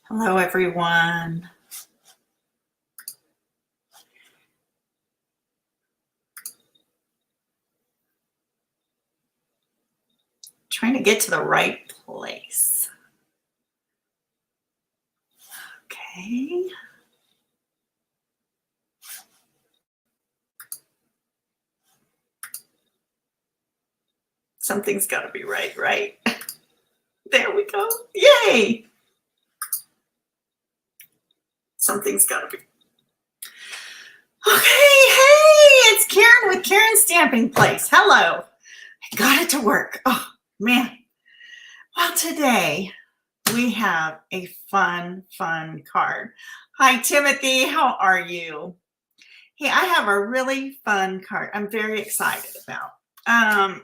Hello, everyone. Trying to get to the right place. Okay. Something's got to be right? There we go. Yay! Something's got to be. Okay, hey, it's Karen with Karen Stamping Place. Hello. I got it to work. Oh, man. Well, today we have a fun card. Hi, Timothy. How are you? Hey, I have a really fun card I'm very excited about.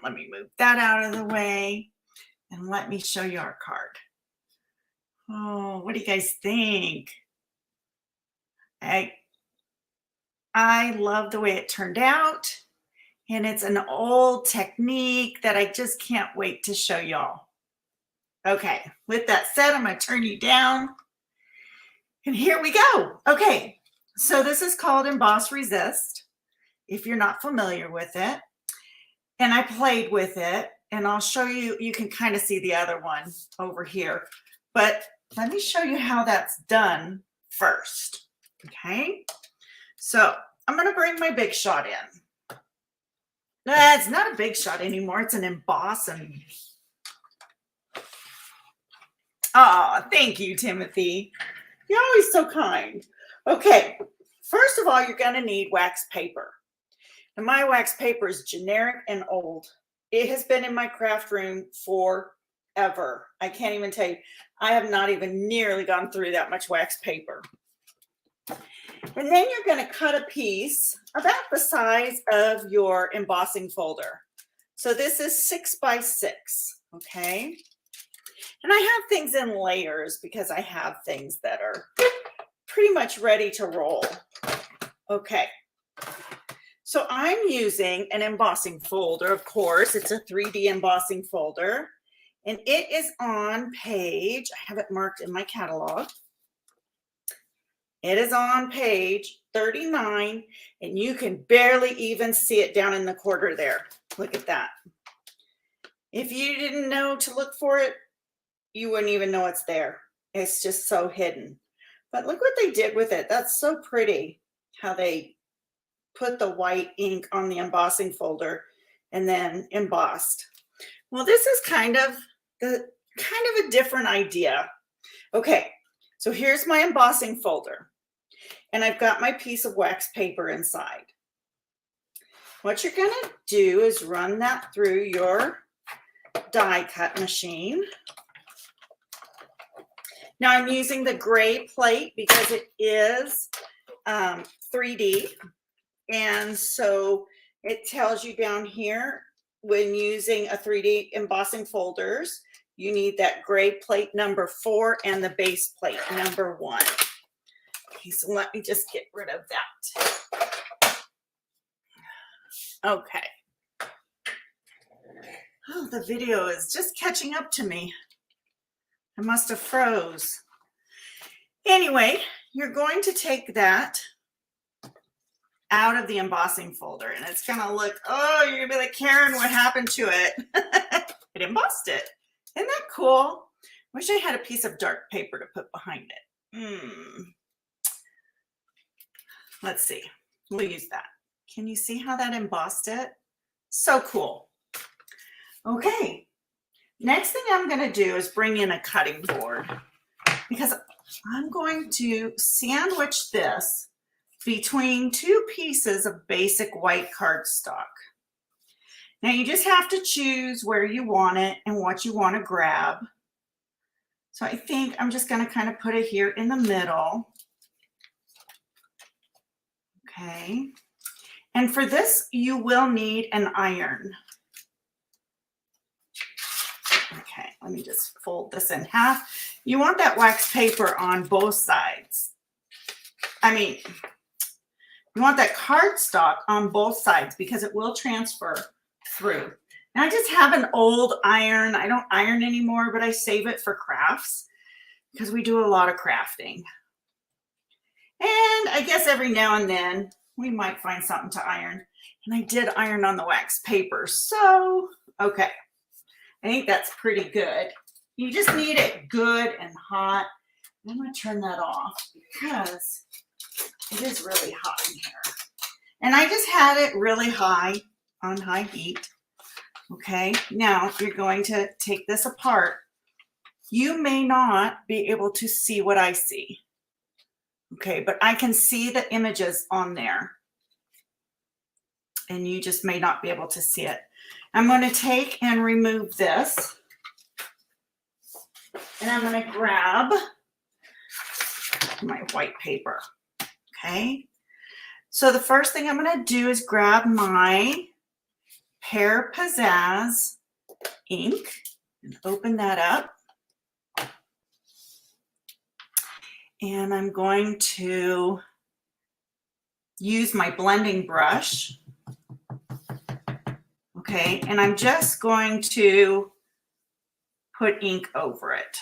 Let me move that out of the way and let me show you our card. Oh, what do you guys think? I love the way it turned out, and it's an old technique that I just can't wait to show y'all. Okay, with that said, I'm going to turn you down, and here we go. Okay, so this is called Emboss Resist, if you're not familiar with it. And I played with it, and I'll show you. You can kind of see the other one over here, but let me show you how that's done first. Okay, so I'm going to bring my Big Shot in. It's not a Big Shot anymore. It's an Emboss. And oh, thank you, Timothy. You're always so kind. Okay, first of all, you're going to need wax paper. And my wax paper is generic and old. It has been in my craft room forever. I can't even tell you. I have not even nearly gone through that much wax paper. And then you're going to cut a piece about the size of your embossing folder. So this is 6 by 6, okay? And I have things in layers because I have things that are pretty much ready to roll. Okay. So I'm using an embossing folder, of course. It's a 3D embossing folder. And it is on page, I have it marked in my catalog. It is on page 39, and you can barely even see it down in the corner there. Look at that. If you didn't know to look for it, you wouldn't even know it's there. It's just so hidden. But look what they did with it. That's so pretty how they put the white ink on the embossing folder and then embossed. Well, this is kind of a different idea. Okay, so here's my embossing folder, and I've got my piece of wax paper inside. What you're going to do is run that through your die cut machine. Now I'm using the gray plate because it is 3D. And so it tells you down here, when using a 3D embossing folders, you need that gray plate number 4 and the base plate number 1. Okay, so let me just get rid of that. Okay. Oh, the video is just catching up to me. I must have froze. Anyway, you're going to take that out of the embossing folder, and it's gonna look, oh, you're gonna be like, Karen, what happened to it? It embossed it. Isn't that cool? Wish I had a piece of dark paper to put behind it. Let's see. We'll use that. Can you see how that embossed it? So cool. Okay. Next thing I'm going to do is bring in a cutting board, because I'm going to sandwich this between 2 pieces of basic white cardstock. Now you just have to choose where you want it and what you want to grab. So I think I'm just going to kind of put it here in the middle. Okay. And for this, you will need an iron. Okay, let me just fold this in half. You want that wax paper on both sides. I mean, you want that cardstock on both sides because it will transfer through. And I just have an old iron. I don't iron anymore, but I save it for crafts. because we do a lot of crafting. And I guess every now and then we might find something to iron. And I did iron on the wax paper. So, okay. I think that's pretty good. You just need it good and hot. I'm going to turn that off because it is really hot in here. And I just had it really high, on high heat. Okay, now you're going to take this apart. You may not be able to see what I see. Okay, but I can see the images on there. And you just may not be able to see it. I'm going to take and remove this. And I'm going to grab my white paper. Okay. So the first thing I'm going to do is grab my Pear Pizzazz ink and open that up. And I'm going to use my blending brush. Okay, and I'm just going to put ink over it.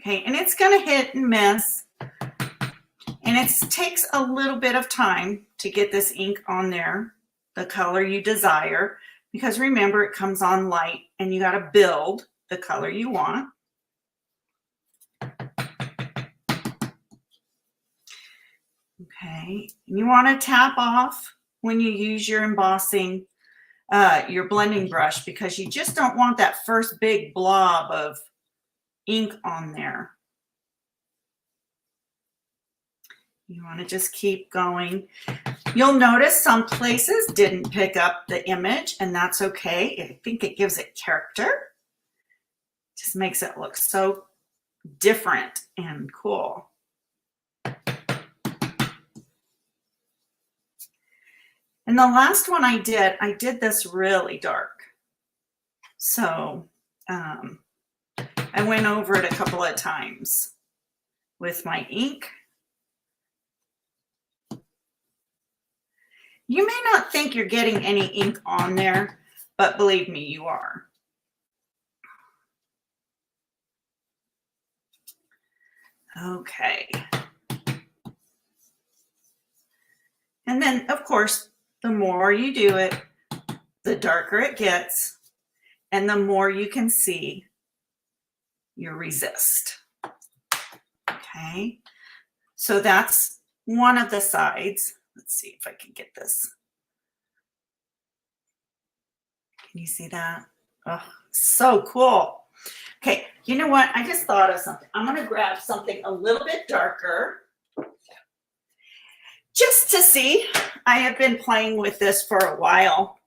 Okay, and it's going to hit and miss. And it takes a little bit of time to get this ink on there, the color you desire, because remember it comes on light and you got to build the color you want. Okay, and you want to tap off when you use your embossing, your blending brush, because you just don't want that first big blob of ink on there. You want to just keep going. You'll notice some places didn't pick up the image, and that's okay. I think it gives it character. Just makes it look so different and cool. And the last one I did this really dark. So I went over it a couple of times with my ink. You may not think you're getting any ink on there, but believe me, you are. Okay. And then, of course, the more you do it, the darker it gets, and the more you can see your resist. Okay, so that's one of the sides. Let's see if I can get this. Can you see that? Oh, so cool. Okay, you know what? I just thought of something. I'm going to grab something a little bit darker just to see. I have been playing with this for a while,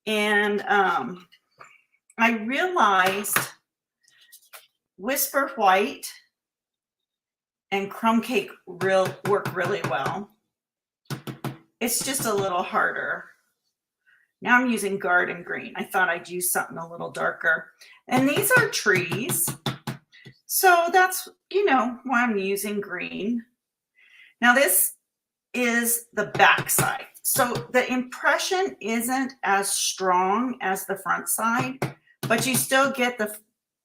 and I realized Whisper White and Crumb Cake work really well. It's just a little harder. Now I'm using Garden Green. I thought I'd use something a little darker. And these are trees. So that's, why I'm using green. Now this is the back side. So the impression isn't as strong as the front side, but you still get the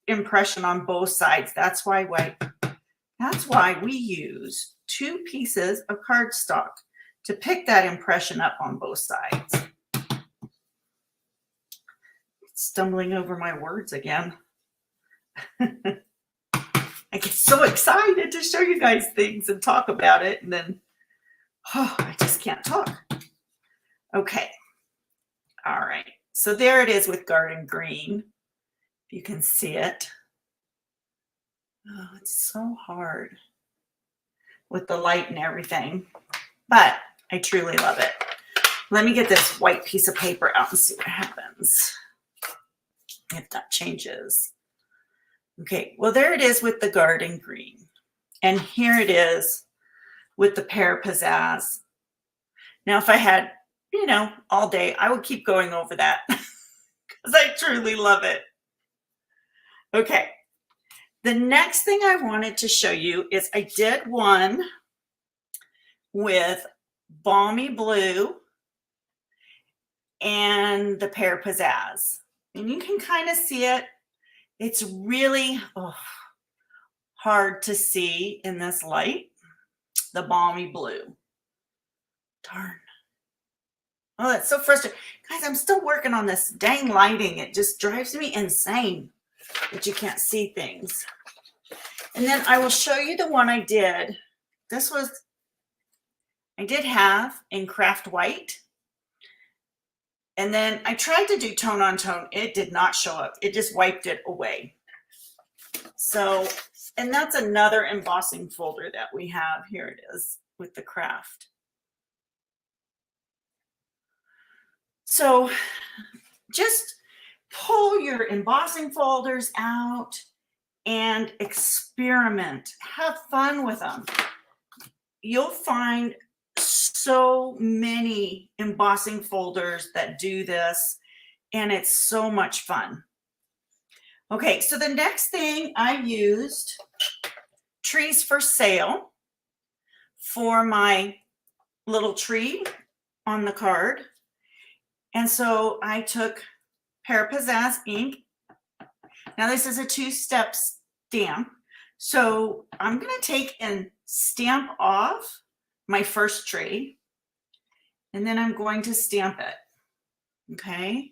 impression on both sides. That's why we use 2 pieces of cardstock to pick that impression up on both sides. Stumbling over my words again. I get so excited to show you guys things and talk about it, and then I just can't talk. Okay. All right. So there it is with Garden Green. You can see it. Oh, it's so hard with the light and everything, but I truly love it. Let me get this white piece of paper out and see what happens, if that changes. Okay, well, there it is with the Garden Green. And here it is with the Pear Pizzazz. Now, if I had, all day, I would keep going over that because I truly love it. Okay, the next thing I wanted to show you is I did one with Balmy Blue and the Pear Pizzazz. And you can kind of see it. It's really hard to see in this light, the balmy blue. Darn. Oh, that's so frustrating. Guys, I'm still working on this dang lighting. It just drives me insane that you can't see things. And then I will show you the one I did. I did have in craft white. And then I tried to do tone on tone. It did not show up. It just wiped it away. So, and that's another embossing folder that we have. Here it is with the craft. So just pull your embossing folders out and experiment. Have fun with them. You'll find so many embossing folders that do this, and it's so much fun. Okay, so the next thing I used trees for sale for my little tree on the card. And so I took Pear Pizzazz ink. Now this is a 2-step stamp. So I'm going to take and stamp off my first tree, and then I'm going to stamp it. Okay.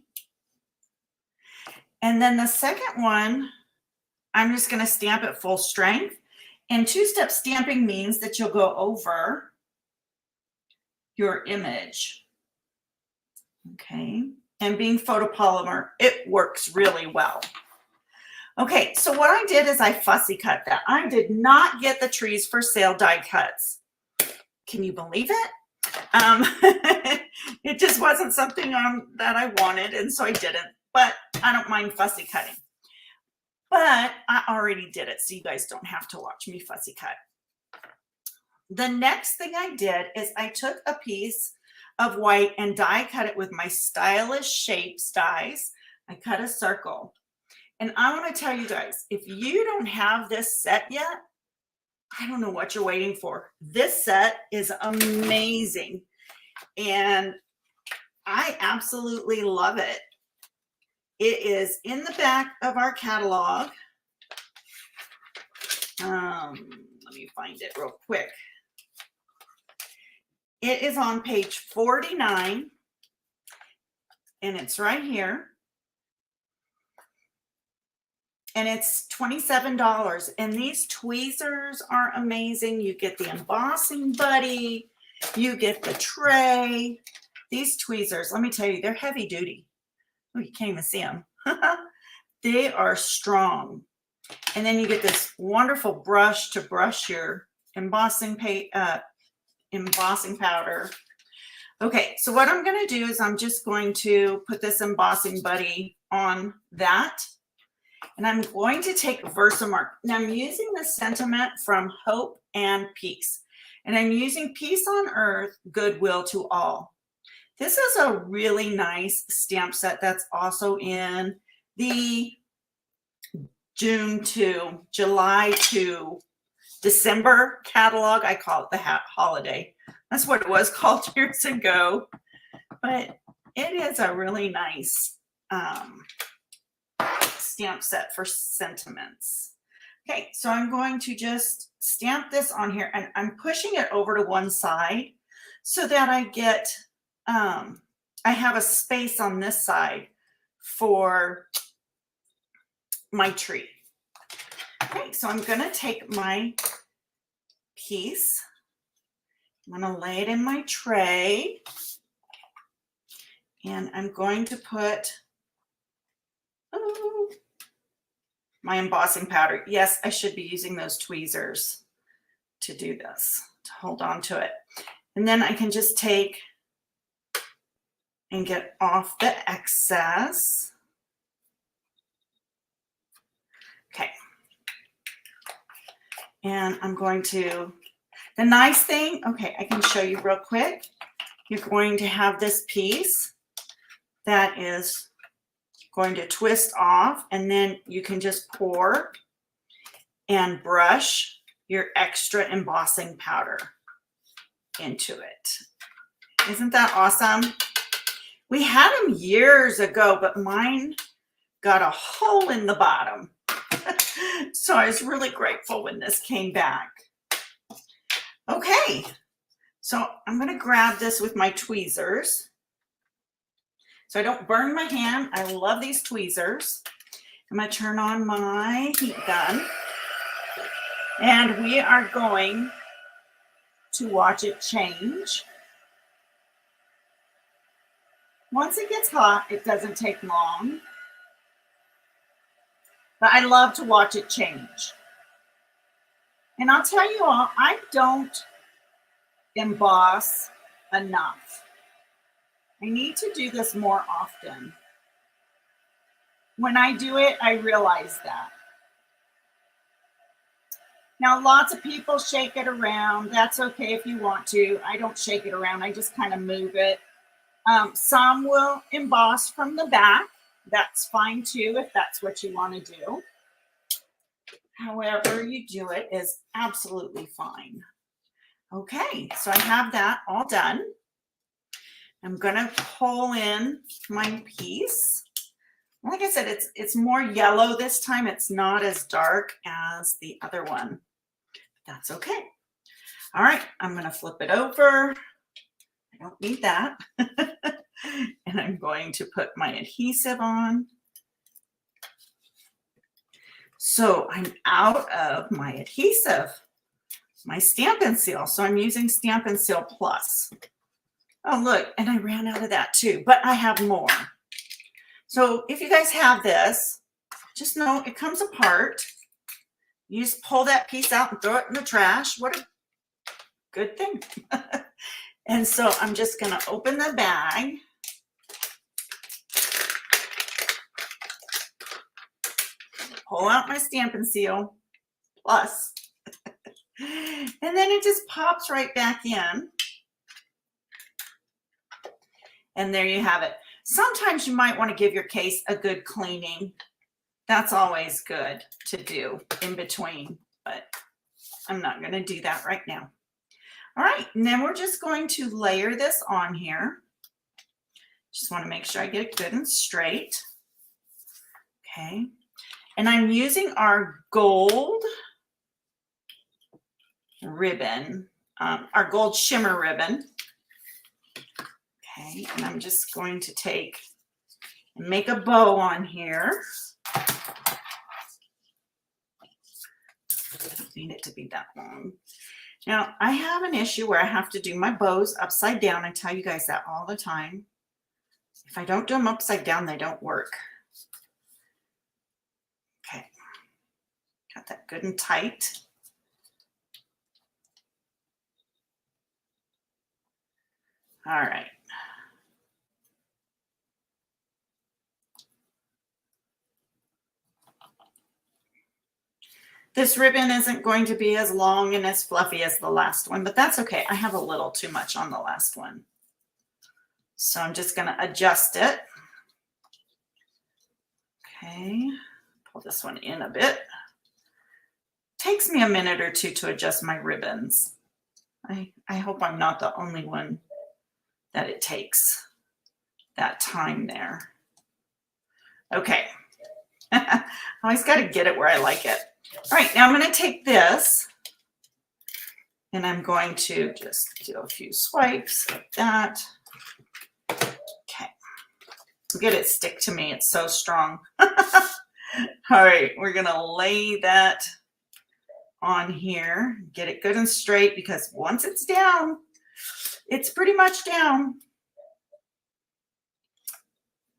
And then the second one, I'm just going to stamp it full strength. And 2-step stamping means that you'll go over your image. Okay. And being photopolymer, it works really well. Okay, so what I did is I fussy cut that. I did not get the trees for sale die cuts. Can you believe it? It just wasn't something that I wanted, and so I didn't. But I don't mind fussy cutting. But I already did it, so you guys don't have to watch me fussy cut. The next thing I did is I took a piece of white and die cut it with my Stylish Shapes dies. I cut a circle. And I want to tell you guys, if you don't have this set yet, I don't know what you're waiting for. This set is amazing. And I absolutely love it. It is in the back of our catalog. Let me find it real quick. It is on page 49, and it's right here. And it's $27. And these tweezers are amazing. You get the embossing buddy. You get the tray. These tweezers, let me tell you, they're heavy duty. Oh, you can't even see them. They are strong. And then you get this wonderful brush to brush your embossing powder. Okay, so what I'm going to do is I'm just going to put this embossing buddy on that. And I'm going to take Versamark. Now I'm using the sentiment from Hope and Peace. And I'm using Peace on Earth, Goodwill to All. This is a really nice stamp set that's also in the June to July to December catalog. I call it the holiday. That's what it was called years ago. But it is a really nice stamp set for sentiments. Okay, so I'm going to just stamp this on here, and I'm pushing it over to one side so that I get, I have a space on this side for my tree. Okay, so I'm going to take my piece. I'm going to lay it in my tray, and I'm going to put my embossing powder. Yes, I should be using those tweezers to do this, to hold on to it. And then I can just take and get off the excess. Okay. And I'm going to, the nice thing, okay, I can show you real quick. You're going to have this piece that is going to twist off, and then you can just pour and brush your extra embossing powder into it. Isn't that awesome? We had them years ago, but mine got a hole in the bottom. So I was really grateful when this came back. Okay, so I'm going to grab this with my tweezers so I don't burn my hand. I love these tweezers. I'm going to turn on my heat gun, and we are going to watch it change. Once it gets hot, it doesn't take long, but I love to watch it change. And I'll tell you all, I don't emboss enough. I need to do this more often. When I do it, I realize that. Now, lots of people shake it around. That's okay if you want to. I don't shake it around. I just kind of move it. Some will emboss from the back. That's fine too, if that's what you want to do. However you do it is absolutely fine. Okay, so I have that all done. I'm gonna pull in my piece. Like I said, it's more yellow this time. It's not as dark as the other one. That's okay. All right, I'm gonna flip it over. I don't need that. And I'm going to put my adhesive on. So I'm out of my adhesive, my Stampin' Seal. So I'm using Stampin' Seal Plus. Oh, look, and I ran out of that too, but I have more. So if you guys have this, just know it comes apart. You just pull that piece out and throw it in the trash. What a good thing. And so I'm just going to open the bag. Pull out my Stampin' Seal Plus. And then it just pops right back in. And there you have it. Sometimes you might want to give your case a good cleaning. That's always good to do in between, but I'm not going to do that right now. All right, and then we're just going to layer this on here. Just want to make sure I get it good and straight. Okay, and I'm using our gold ribbon, our gold shimmer ribbon. Okay, and I'm just going to take and make a bow on here. I don't need it to be that long. Now, I have an issue where I have to do my bows upside down. I tell you guys that all the time. If I don't do them upside down, they don't work. Okay, got that good and tight. All right. This ribbon isn't going to be as long and as fluffy as the last one, but that's okay. I have a little too much on the last one. So I'm just going to adjust it. Okay, pull this one in a bit. Takes me a minute or two to adjust my ribbons. I hope I'm not the only one that it takes that time there. Okay, I always got to get it where I like it. All right, now I'm going to take this and I'm going to just do a few swipes like that. Okay, look at it stick to me. It's so strong. All right, we're going to lay that on here, get it good and straight, because once it's down, it's pretty much down.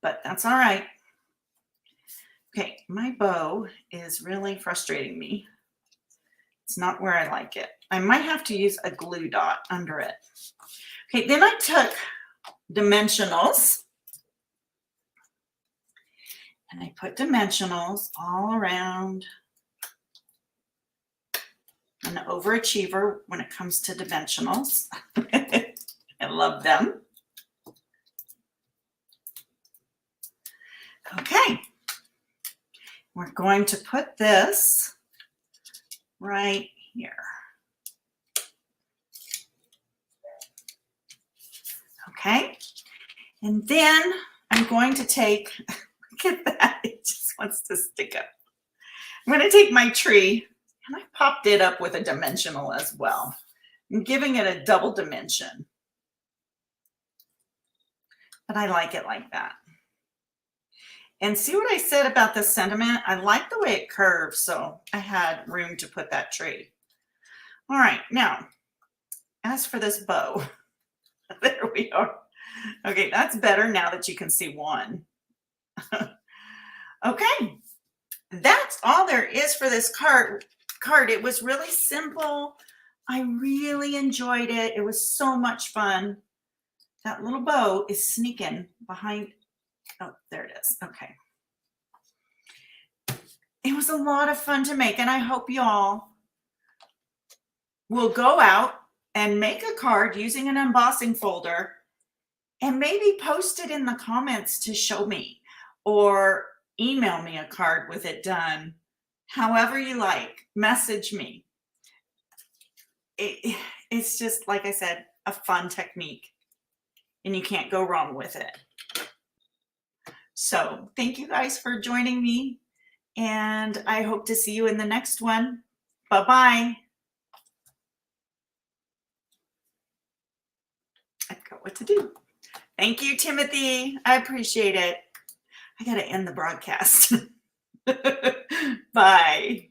But that's all right. Okay, my bow is really frustrating me. It's not where I like it. I might have to use a glue dot under it. Okay, then I took dimensionals and I put dimensionals all around. I'm an overachiever when it comes to dimensionals. I love them. Okay. We're going to put this right here. Okay, and then I'm going to take, look at that, it just wants to stick up. I'm going to take my tree and I popped it up with a dimensional as well. I'm giving it a double dimension. But I like it like that. And see what I said about the sentiment? I like the way it curves, so I had room to put that tree. All right, now, as for this bow, there we are. Okay, that's better now that you can see one. Okay, that's all there is for this card. It was really simple. I really enjoyed it. It was so much fun. That little bow is sneaking behind. Oh, there it is. Okay. It was a lot of fun to make, and I hope y'all will go out and make a card using an embossing folder and maybe post it in the comments to show me, or email me a card with it done. However you like, message me. It's just, like I said, a fun technique, and you can't go wrong with it. So thank you guys for joining me, and I hope to see you in the next one. Bye-bye. I forgot what to do. Thank you, Timothy. I appreciate it. I got to end the broadcast. Bye.